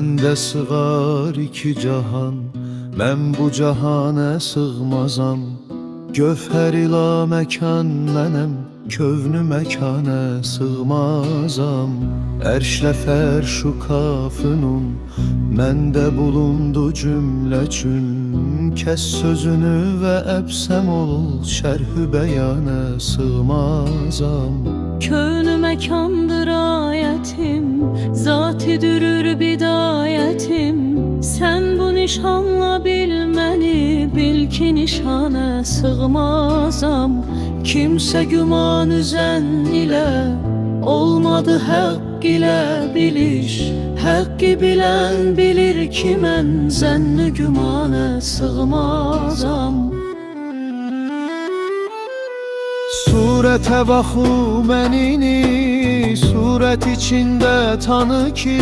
Məndə sığar iki cahan, mən bu cahana sığmazam. Gövhər ila məkan mənəm, kövnü məkana sığmazam. Ərşlə fərşu kafunun, məndə bulundu cümləçün. Kəs sözünü və əbsəm ol, şərhü bəyana sığmazam. Könü mekandır ayetim, zat-ı dürür bidayetim. Sen bu nişanla bilmeni, bil ki nişana sığmazam. Kimse gümanı zənn ile, olmadı haqq ile biliş. Haqqı bilen bilir ki mən zənn-i gümana sığmazam. Surətə baxu mənini, surət içində tanı ki,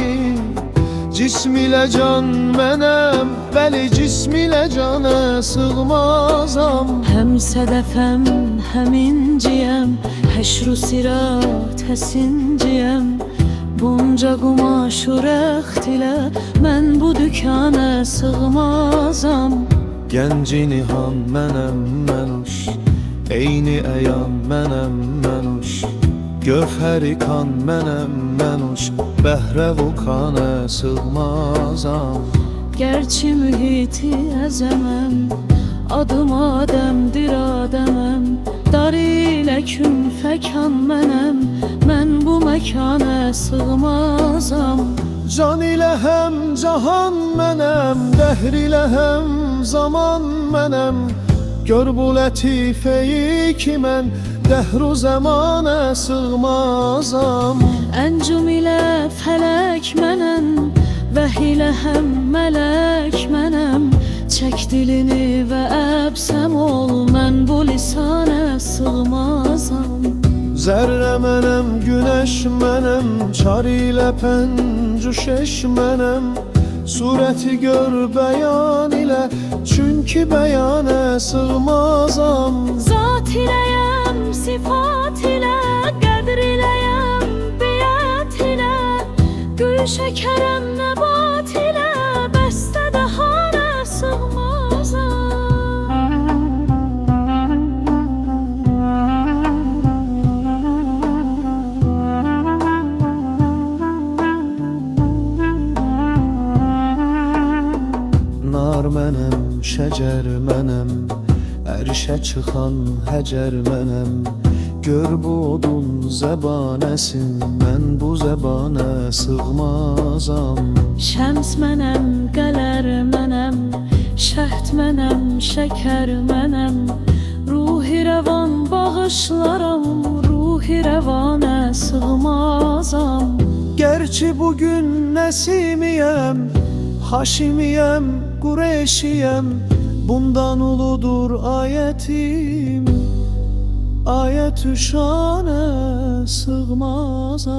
cism ilə can mənəm, bəli cism ilə cana sığmazam. Həm sədəfəm, həm inciyəm, həşr-ü sirat həsinciyəm. Bunca qumaş-ı rəxt ilə mən bu dükana sığmazam. Gənci nihan mənəm mənuş, eyni əyan mənəm mənuş. Gövhəri kan mənəm mənuş, bəhrə vukana sığmazam. Gerçi mühiti əzəməm, adım Adəmdir Adəməm. Dar ilə kün fəkan mənəm, mən bu məkana sığmazam. Can ilə həm cahan mənəm, dəhr ilə həm zaman mənəm. Gör bu lətifeyi ki mən dəhru zamana sığmazam. Əncüm ilə fələk mənəm, vəhy ilə həm mələk mənəm. Çək dilini və əbsəm ol, mən bu lisana sığmazam. Zərrə mənəm, günəş mənəm, çar ilə pəncüşeş mənəm. Surəti gör bəyan ilə, çünki bəyana sığmazam. Zat iləyəm, sifat ilə, qədr iləyəm, biət ilə. Gül şəkərəm, nəbat ilə, bəstə dəhana sığmazam. Nar mənəm, şəcər mənəm, ərşə çıxan həcər mənəm. Gör bu odun zəbanəsin, mən bu zəbana sığmazam. Şəms mənəm, qələr mənəm, şəhd mənəm, şəkər mənəm. Ruhi rəvan bağışlaram, ruhi rəvana sığmazam. Gerçi bugün Nəsimiyəm, Haşimiyəm, Qureyşiyəm. Bundan uludur ayetim, ayet-ü şanə sığmazam.